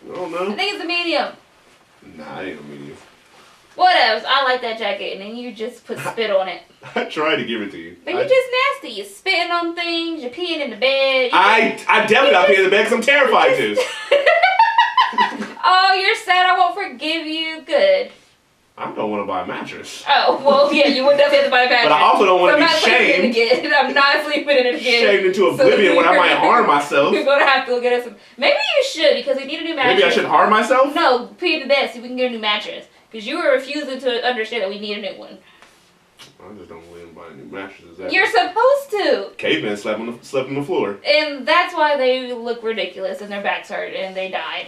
I don't know. I think it's a medium. Nah, it ain't a medium. Whatevs. I like that jacket, and then you just put spit on it. I tried to give it to you. But you're just nasty. You're spitting on things. You're peeing in the bed. I definitely got peeing in the bed because I'm terrified to. Oh, you're sad I won't forgive you. Good. I don't want to buy a mattress. Oh, well, yeah, you would definitely have to buy a mattress. But I also don't want to be shamed. I'm not sleeping in it again. Shamed into oblivion when I might harm myself. You're going to have to go get us some. Maybe you should, because we need a new mattress. Maybe I should harm myself? No, pee in the bed so we can get a new mattress. Because you were refusing to understand that we need a new one. I just don't believe in buying new mattresses. You're supposed to. Cavemen slept on the floor. And that's why they look ridiculous and their backs hurt and they died.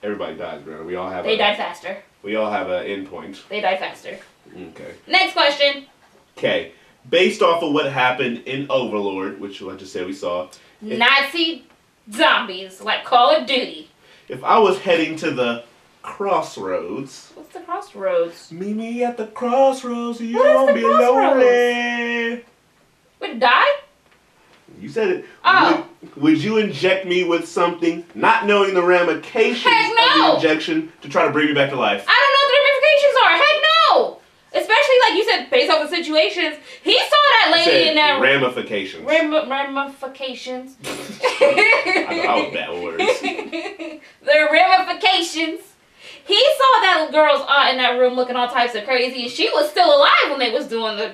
Everybody dies, Brianna. We all have. They died faster. We all have an end point. They died faster. Okay. Next question. Okay. Based off of what happened in Overlord, which I just said we saw. Nazi zombies, like Call of Duty. If I was heading to the crossroads. What's the crossroads? Meet me at the crossroads. You What is won't the be crossroads? lonely. Would die? You said it. Oh. Would you inject me with something, not knowing the ramifications Heck no. of the injection, to try to bring me back to life? I don't know what the ramifications are. Heck no. Especially like you said, based off the situations. He saw that lady in that ramifications. Ramifications. I was bad with words. The ramifications. He saw that girl's aunt in that room looking all types of crazy, and she was still alive when they was doing the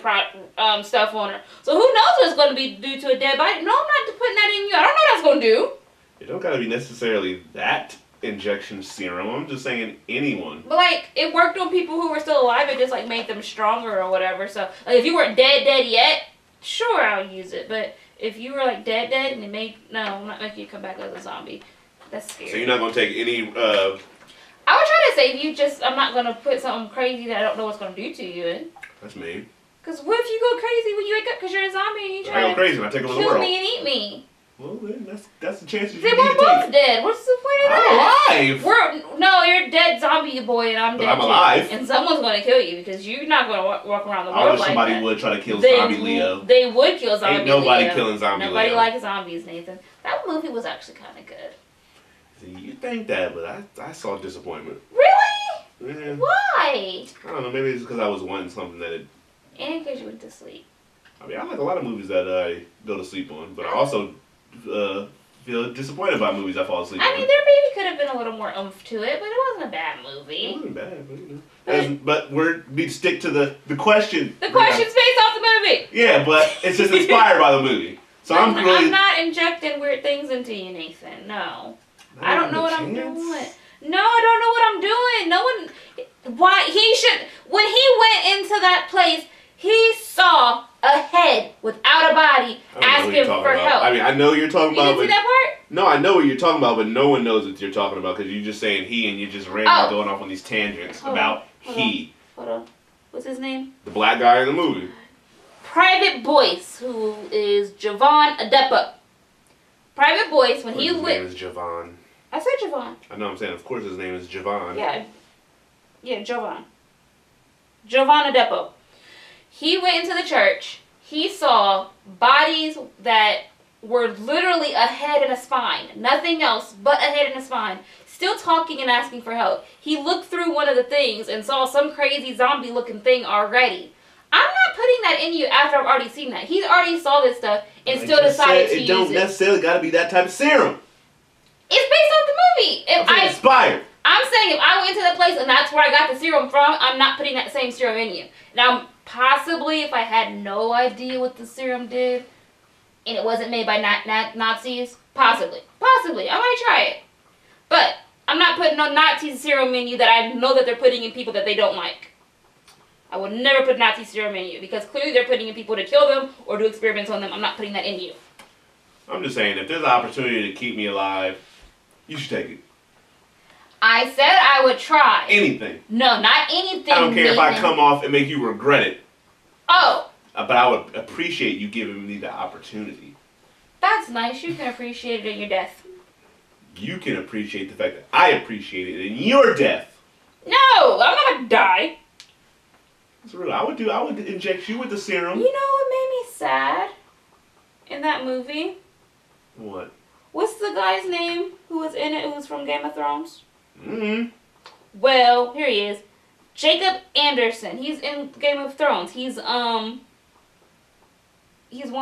stuff on her. So who knows what's going to be due to a dead body? No, I'm not putting that in you. I don't know what that's going to do. It don't got to be necessarily that injection serum. I'm just saying anyone. But like, it worked on people who were still alive. It just like made them stronger or whatever. So like, if you weren't dead yet, sure, I'll use it. But if you were like dead and it made I'm not making you come back as a zombie. That's scary. So you're not going to take any. I would try to save you. Just I'm not gonna put something crazy that I don't know what's gonna do to you in. That's mean. Cause what if you go crazy when you wake up because you're a zombie and you try I go crazy and I take over the kill world. me and eat me? Well, then that's the chance you Then need we're to both take. dead. What's the point of that? I'm alive. No, you're a dead zombie boy and I'm But dead I'm alive. too. And someone's gonna kill you because you're not gonna walk around the world I wish like somebody that. would try to kill Zombie Leo. They would kill Zombie Leo. Ain't nobody killing Zombie Leo. Nobody likes zombies, Nathan. That movie was actually kind of good. See, you think that, but I saw disappointment. Really? Yeah. Why? I don't know. Maybe it's because I was wanting something that it. And because you went to sleep. I mean, I like a lot of movies that I go to sleep on, but I also feel disappointed by movies I fall asleep on. I mean, there maybe could have been a little more oomph to it, but it wasn't a bad movie. It wasn't bad, but you know. But we need to stick to the question. The question's based off the movie. Yeah, but it's just inspired by the movie. So I'm not injecting weird things into you, Nathan. No. I don't know what I'm doing. No, I don't know what I'm doing. No one. Why he should? When he went into that place, he saw a head without a body asking for help. I mean, I know you're talking about. You didn't see that part? No, I know what you're talking about, but no one knows what you're talking about because you're just saying he and you're just randomly going off on these tangents about he. Hold on. What's his name? The black guy in the movie. Private Boyce, who is Javon Adepa. Private Boyce, when he went. His name is Javon. I said Javon. I know. I'm saying, of course, his name is Javon. Yeah, Javon. Javon Adepo. He went into the church. He saw bodies that were literally a head and a spine. Nothing else but a head and a spine. Still talking and asking for help. He looked through one of the things and saw some crazy zombie-looking thing already. I'm not putting that in you after I've already seen that. He already saw this stuff and still decided to use it. It don't necessarily got to be that type of serum. It's based off the movie. I'm inspired. I'm saying if I went to that place and that's where I got the serum from, I'm not putting that same serum in you. Now, possibly if I had no idea what the serum did and it wasn't made by Nazis, possibly, I might try it. But I'm not putting no Nazi serum in you that I know that they're putting in people that they don't like. I would never put Nazi serum in you because clearly they're putting in people to kill them or do experiments on them. I'm not putting that in you. I'm just saying, if there's an opportunity to keep me alive, you should take it. I said I would try. Anything. No, not anything. I don't care if I come off and make you regret it. Oh. But I would appreciate you giving me the opportunity. That's nice. You can appreciate it in your death. You can appreciate the fact that I appreciate it in your death. No, I'm not gonna die. It's real. I would inject you with the serum. You know what made me sad in that movie? What? What's the guy's name who was in it who was from Game of Thrones? Mm-hmm. Well, here he is. Jacob Anderson. He's in Game of Thrones. He's one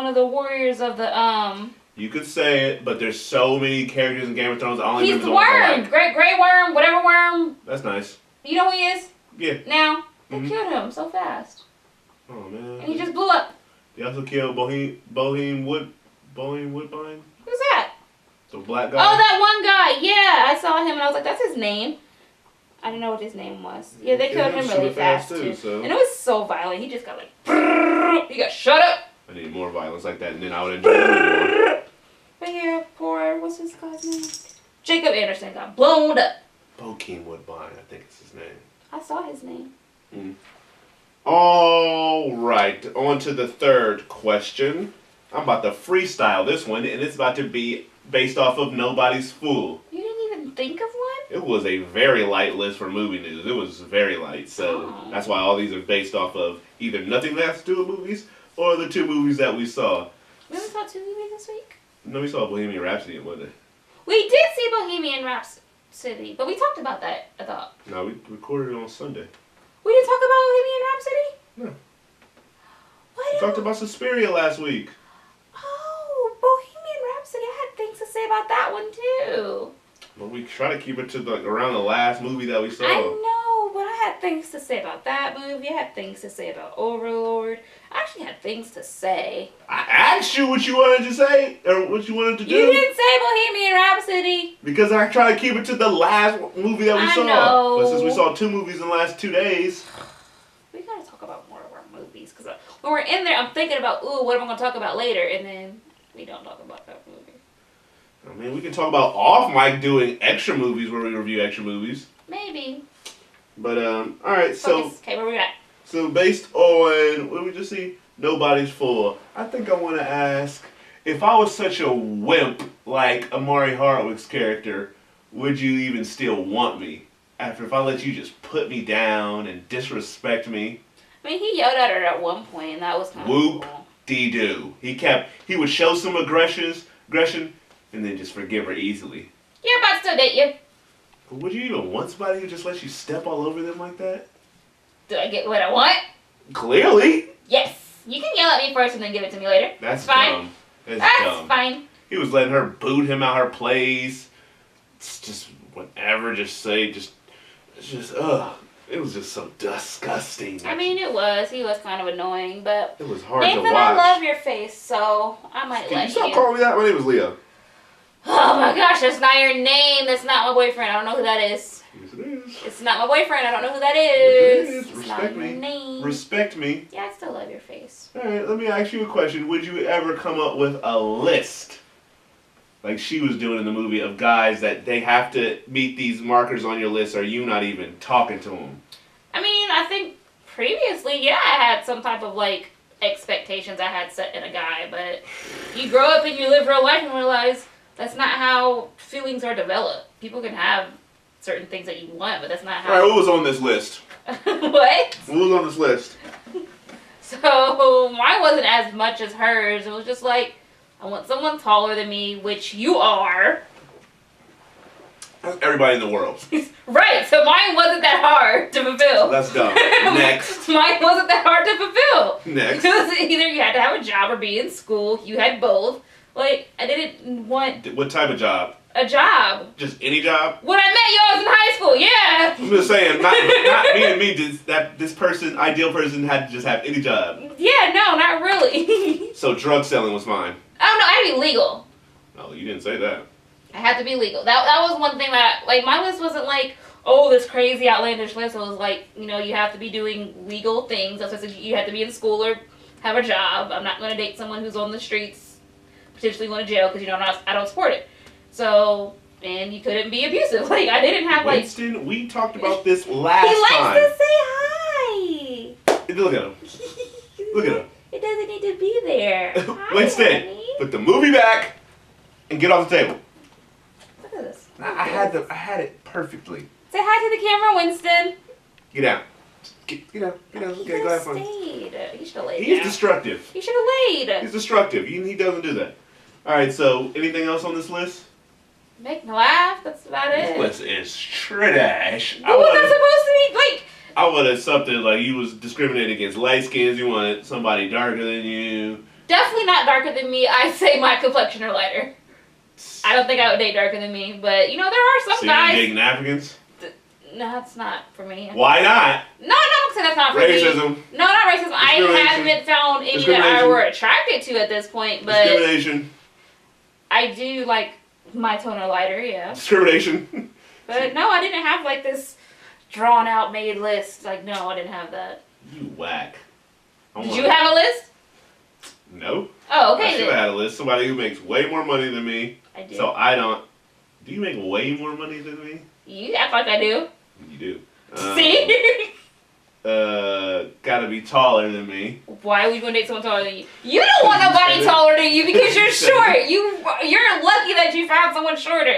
of the warriors of the You could say it, but there's so many characters in Game of Thrones. I only he's the worm. Gray worm, whatever worm. That's nice. You know who he is? Yeah. Now, they killed him so fast. Oh man. And he just blew up. They also killed Bohemian Woodbine. Who's that? The black guy. Oh, that one guy. Yeah, I saw him and I was like, that's his name. I didn't know what his name was. Yeah, they killed him really fast too. So. And it was so violent. He just got like, he got shut up. I need more violence like that, and then I would enjoy it more. But yeah, poor, what's his guy's name? Jacob Anderson got blown up. Bokeem Woodbine, I think it's his name. I saw his name. All right, on to the third question. I'm about to freestyle this one, and it's about to be based off of Nobody's Fool. You didn't even think of one? It was a very light list for movie news. It was very light, so that's why all these are based off of either nothing that has to do with movies or the two movies that we saw. We only saw 2 movies this week? No, we saw Bohemian Rhapsody, wasn't it? We did see Bohemian Rhapsody, but we talked about that, I thought. No, we recorded it on Sunday. We didn't talk about Bohemian Rhapsody? No. What? We talked about Suspiria last week. Oh, Bohemian Rhapsody. I had things to say about that one, too. Well, we try to keep it to around the last movie that we saw. I know, but I had things to say about that movie. I had things to say about Overlord. I actually had things to say. I asked you what you wanted to say, or what you wanted to do. You didn't say Bohemian Rhapsody. Because I try to keep it to the last movie that we saw. Know. But since we saw 2 movies in the last 2 days. We gotta talk about more of our movies. Because when we're in there, I'm thinking about, ooh, what am I going to talk about later? And then we don't talk about that movie. I mean, we can talk about off mic doing extra movies where we review extra movies. Maybe. But, alright, so. Okay, where we at? So, based on what did we just see? Nobody's Fool. I think I want to ask, if I was such a wimp like Amari Hardwick's character, would you even still want me? After if I let you just put me down and disrespect me? I mean, he yelled at her at one point, and that was kind of Whoop cool. dee doo. He would show some aggression, and then just forgive her easily. You're about to still date you. But would you even want somebody who just lets you step all over them like that? Do I get what I want? Clearly. Yes. You can yell at me first and then give it to me later. That's fine. dumb. That's dumb. Fine. He was letting her boot him out her place. It's just whatever. It was just so disgusting. I mean, it was. He was kind of annoying, but it was hard Nathan, to watch. I love your face, so I might let you. Stop calling me that? My name is Leo. Oh my gosh, that's not your name. That's not my boyfriend. I don't know who that is. Yes, it is. It's not my boyfriend. I don't know who that is. Yes, it is. It's Respect not me. your name. Respect me. Yeah, I still love your face. Alright, let me ask you a question. Would you ever come up with a list, like she was doing in the movie, of guys that they have to meet these markers on your list, or you not even talking to them? I mean, I think previously, yeah, I had some type of, like, expectations I had set in a guy, but you grow up and you live real life and realize that's not how feelings are developed. People can have certain things that you want, but that's not how... Alright, what was on this list? What? What was on this list? So, mine wasn't as much as hers. It was just like, I want someone taller than me, which you are. That's everybody in the world. Right, so mine wasn't that hard to fulfill. That's dumb. Next. Mine wasn't that hard to fulfill. Next. It was either you had to have a job or be in school. You had both. Like, I didn't want What type of job? a job. Just any job? When I met you, I was in high school, yeah. I'm just saying, not me. This person, ideal person, had to just have any job. Yeah, no, not really. So drug selling was mine. I don't know, I had to be legal. Oh, you didn't say that. I had to be legal. That was one thing that, like, my list wasn't like, oh, this crazy outlandish list. It was like, you know, you have to be doing legal things. That's what you have to be in school or have a job. I'm not going to date someone who's on the streets, potentially going to jail, because, you know, I don't support it. So, and you couldn't be abusive. Like, I didn't have, like... Winston, we talked about this last time. He likes time. to say hi. Look at him. Look at him. It doesn't need to be there. Hi, Winston, honey. put the movie back and get off the table. Look at this. I had it perfectly. Say hi to the camera, Winston. Get out. Get out. Okay, go have fun. Stayed. He should have laid He's down. destructive. He should have laid. He's destructive. He doesn't do that. All right. So, anything else on this list? Make me laugh. That's about it. This list is trash. What was that supposed to be? Like, I wanted something like you was discriminating against light skins. You wanted somebody darker than you. definitely not darker than me. I'd say my complexion are lighter. I don't think I would date darker than me, but you know there are some So guys. you dating Africans? No, that's not for me. Why not? No, don't say that's not for Racism. me. No, not racism. I haven't found any that I were attracted to at this point, but discrimination. I do like my tone are lighter, yeah. Discrimination. But no, I didn't have like this drawn out made list. Like no, I didn't have that. You whack. Did you have a list? No. Oh, okay. I should have had a list. Somebody who makes way more money than me. I did. So I don't. Do you make way more money than me? You act like I do. You do. See? Gotta be taller than me. Why would you want to date someone taller than you? You don't want nobody taller than you because you're short. You're lucky that you found someone shorter.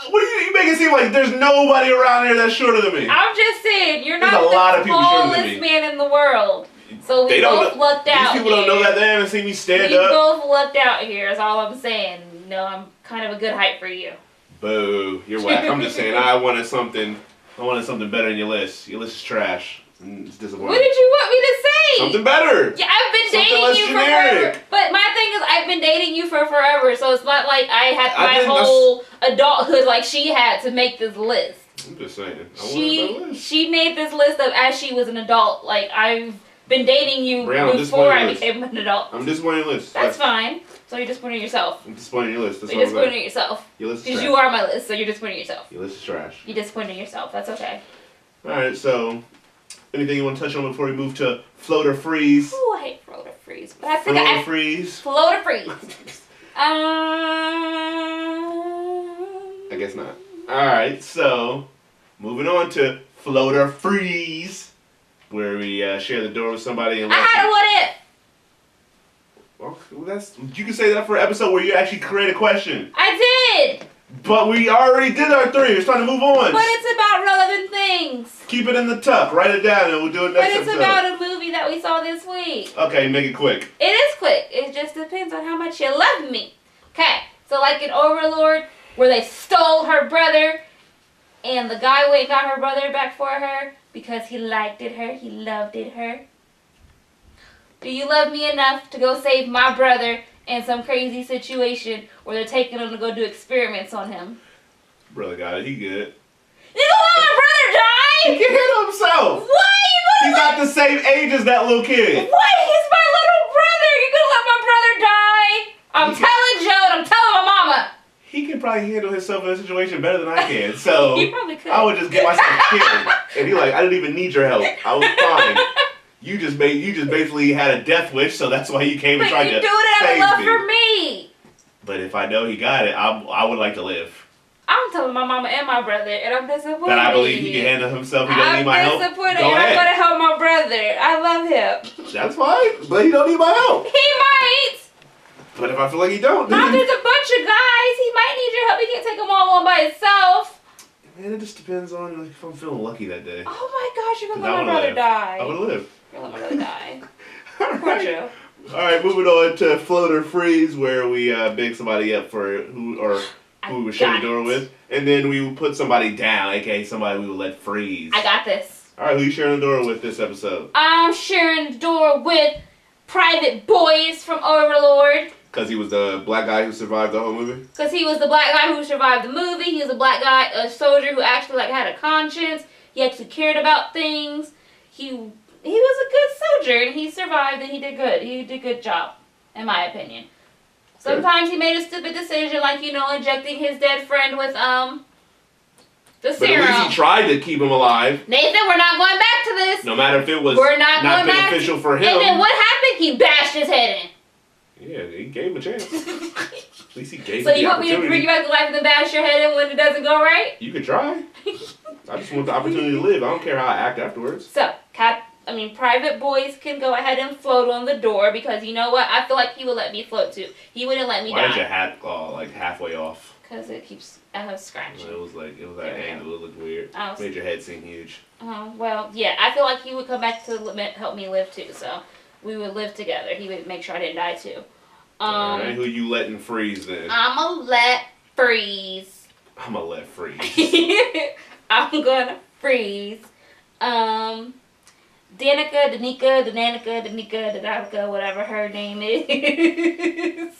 What are you make it seem like there's nobody around here that's shorter than me? I'm just saying, you're not There's a lot of the people shorter than tallest me. man in the world. So we both lucked out. These people don't know that. They haven't seen me stand we up. both lucked out here, is all I'm saying. No, I'm kind of a good height for you. Boo, you're whack. I'm just saying I wanted something better in your list. Your list is trash. It's disappointing. What did you want me to say? Something better. Yeah, I've been Something dating less you generic. for forever. But my thing is, I've been dating you for forever, so it's not like I had I my think whole adulthood like she had to make this list. I'm just saying. I want a better list. She made this list of as she was an adult. Like I've been dating you Brianna, before I list. became an adult. I'm disappointed in your list. That's fine. So you're disappointing yourself. I'm disappointed in your list. That's You're all I'm saying. disappointing yourself. Your list is Because trash. you are my list, so you're disappointing yourself. Your list is trash. You're disappointing yourself. That's okay. Alright, so anything you want to touch on before we move to float or freeze? Ooh, I hate float or freeze. But I think Float or freeze? Float or freeze. I guess not. Alright, so moving on to float or freeze, where we share the door with somebody and I had a what if. well, you can say that for an episode where you actually create a question. I did. But we already did our 3. It's time to move on. But it's about relevant things. Keep it in the tuck. Write it down and we'll do it next But it's episode. about a movie that we saw this week. Okay, make it quick. It is quick. It just depends on how much you love me. Okay, so like in Overlord, where they stole her brother, and the guy went and got her brother back for her because he liked it her, he loved it her. Do you love me enough to go save my brother in some crazy situation where they're taking him to go do experiments on him? Brother got it. He good. You don't let my brother die? He can handle himself. Why are you He's gonna not the same age as that little kid. What? He's my little brother. You're gonna let my brother die? I'm telling Joe and I'm telling my mama. He can probably handle himself in a situation better than I can. So He probably could. I would just get myself killed. And he like, I didn't even need your help. I was fine. You just basically had a death wish, so that's why you came and tried to But you do it out of save love me. for me. But if I know he got it, I would like to live. I'm telling my mama and my brother, and I'm disappointed. That I believe he can handle himself. He don't need my help. I'm disappointed. Go I'm ahead. gonna help my brother. I love him. That's fine, but he don't need my help. He might. But if I feel like he don't, Now then there's a bunch of guys. He might need your help. He can't take them all one by himself. man, it just depends on if I'm feeling lucky that day. Oh my gosh, you're 'Cause gonna I let my wanna brother live. die. I would live. You're gonna let my brother die. All Poor right. who we would share the door with. And then we would put somebody down, aka somebody we would let freeze. I got this. Alright, who you sharing the door with this episode? I'm sharing the door with Private Boys from Overlord. Because he was the black guy who survived the whole movie? Because he was the black guy who survived the movie. He was a black guy, a soldier who actually had a conscience. He actually cared about things. He was a good soldier, and he survived, and he did good. He did a good job, in my opinion. Sometimes he made a stupid decision, like, injecting his dead friend with, the serum. But at least he tried to keep him alive. Least we're not going back to this. No matter if it was We're not beneficial for him. And then what happened? He bashed his head in. Yeah, he gave him a chance. At least he gave him So the you want me to bring you back to life and then bash your head in when it doesn't go right? You could try. I just want the opportunity to live. I don't care how I act afterwards. So, Private Boys can go ahead and float on the door because you know what? I feel like he would let me float too. He wouldn't let me die. Why is your hat halfway off? Because it keeps scratching. It was at an angle. It looked weird. Made your head seem huge. Oh, well, yeah. I feel like he would come back to help me live too. So we would live together. He would make sure I didn't die too. Alright, who you letting freeze then? I'ma let freeze. I'm gonna let freeze. I'm gonna freeze. Danica, whatever her name is.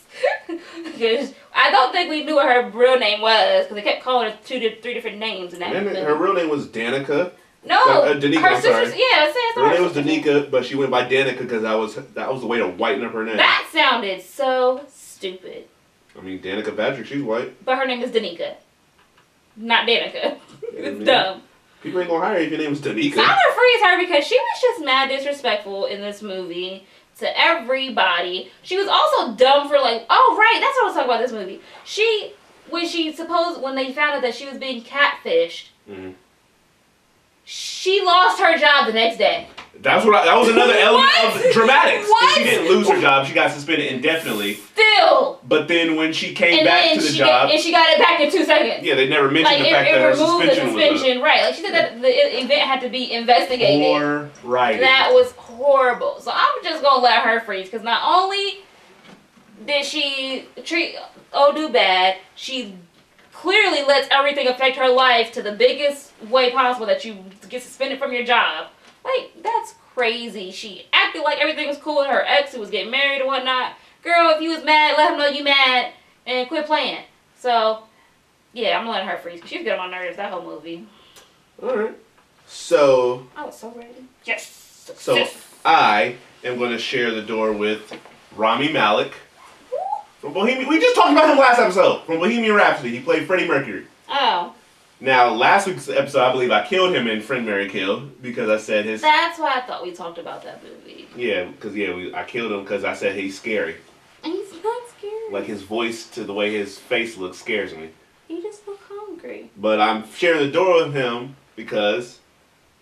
Because I don't think we knew what her real name was, because they kept calling her three different names. In that her real name was Danica. No, Danica, her sister's, yeah, her name was Danica, but she went by Danica because that was the way to whiten up her name. That sounded so stupid. I mean, Danica Patrick, she's white. But her name is Danica, not Danica. It's dumb. People ain't gonna hire you if your name is Danica. So I'm gonna freeze her because she was just mad disrespectful in this movie to everybody. She was also dumb for oh right, that's what I was talking about this movie. When they found out that she was being catfished, she lost her job the next day. That was another element of dramatics. What? She didn't lose her job. She got suspended indefinitely. Still. But then when she came back to the job... And she got it back in 2 seconds. Yeah, they never mentioned the fact that her suspension was... Right. She said that the event had to be investigated. Poor writing. That was horrible. So I'm just going to let her freeze. Because not only did she treat Odu bad, she clearly lets everything affect her life to the biggest way possible that you get suspended from your job. That's crazy. She acted like everything was cool with her ex who was getting married and whatnot. Girl, if you was mad, let him know you mad and quit playing. So, yeah, I'm letting her freeze. She was getting on my nerves that whole movie. Alright. So... I was so ready. Yes. So, I am going to share the door with Rami Malek from Bohemian... We just talked about him last episode. From Bohemian Rhapsody. He played Freddie Mercury. Oh. Now, last week's episode, I believe I killed him in Friend, Marry, Kill because I said his... That's why I thought we talked about that movie. Yeah, because, I killed him because I said he's scary. He's not scary. His voice to the way his face looks scares me. He just looks hungry. But I'm sharing the door with him because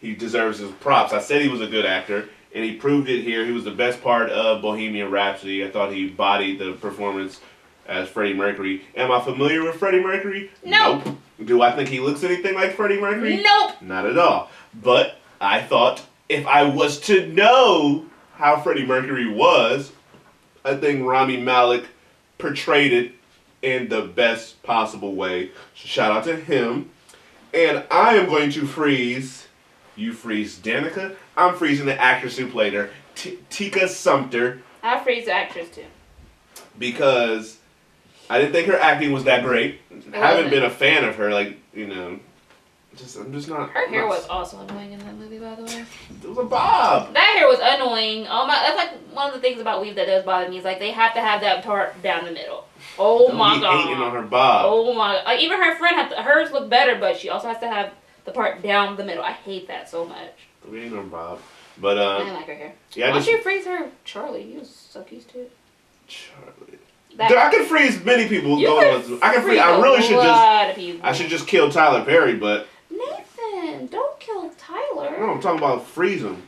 he deserves his props. I said he was a good actor, and he proved it here. He was the best part of Bohemian Rhapsody. I thought he bodied the performance as Freddie Mercury. Am I familiar with Freddie Mercury? Nope. Do I think he looks anything like Freddie Mercury? Nope. Not at all. But I thought if I was to know how Freddie Mercury was, I think Rami Malek portrayed it in the best possible way. So shout out to him. And I am going to freeze. You freeze Danica. I'm freezing the actress who played her, Tika Sumpter. I'll freeze the actress too. Because I didn't think her acting was that great. I haven't been a fan of her, I'm just not. Her hair was also annoying in that movie, by the way. It was a bob. That hair was annoying. That's one of the things about weave that does bother me is they have to have that part down the middle. Oh my god. Hating on her bob. Oh my. Even her friend hers look better, but she also has to have the part down the middle. I hate that so much. We ain't on bob, but I didn't like her hair. Yeah. Why don't you freeze her, Charlie? He was so cute too. Charlie. I can freeze many people. I can freeze. I really should just. I should just kill Tyler Perry, but. Nathan, don't kill Tyler. No, I'm talking about freeze him.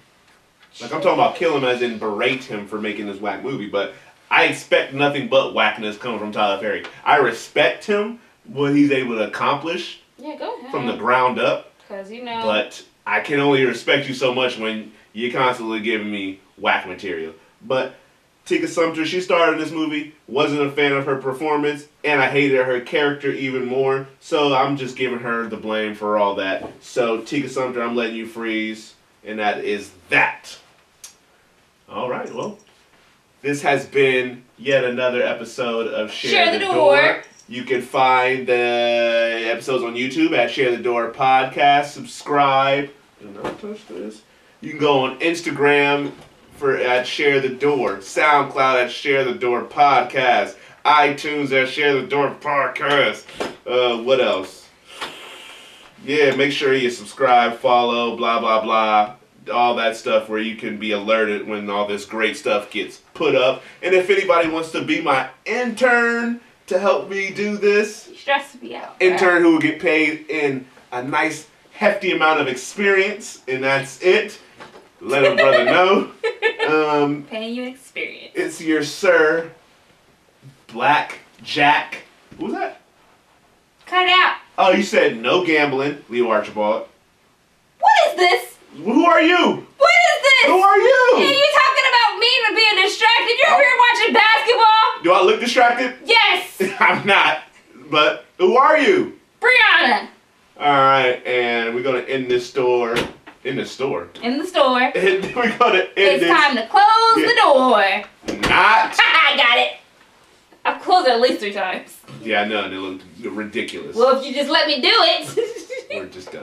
I'm talking about kill him as in berate him for making this whack movie. But I expect nothing but whackness coming from Tyler Perry. I respect him, what he's able to accomplish. Yeah, go ahead. From the ground up. Because But I can only respect you so much when you're constantly giving me whack material. But Tika Sumpter, she starred in this movie, wasn't a fan of her performance, and I hated her character even more, so I'm just giving her the blame for all that. So, Tika Sumpter, I'm letting you freeze, and that is that. Alright, well, this has been yet another episode of Share the Door. You can find the episodes on YouTube at Share the Door Podcast. Subscribe. Do not touch this. You can go on Instagram at Share the Door, SoundCloud at Share the Door Podcast, iTunes at Share the Door Podcast. What else? Yeah, make sure you subscribe, follow, blah, blah, blah. All that stuff where you can be alerted when all this great stuff gets put up. And if anybody wants to be my intern to help me do this, stress me out. Intern who will get paid in a nice hefty amount of experience, and that's it. Let a brother know. Paying you experience. It's your Sir Black Jack. Who's that? Cut it out. Oh, you said no gambling, Leo Archibald. What is this? Who are you? What is this? Who are you? Hey, you talking about me and being distracted? You're over here watching basketball? Do I look distracted? Yes. I'm not. But who are you? Brianna. Alright, and we're going to end this store. In the store. In the store. We're going to end it's this. Time to close the door. Not. I got it. I've closed it at least 3 times. Yeah, I know. They look ridiculous. Well, if you just let me do it. We're just done.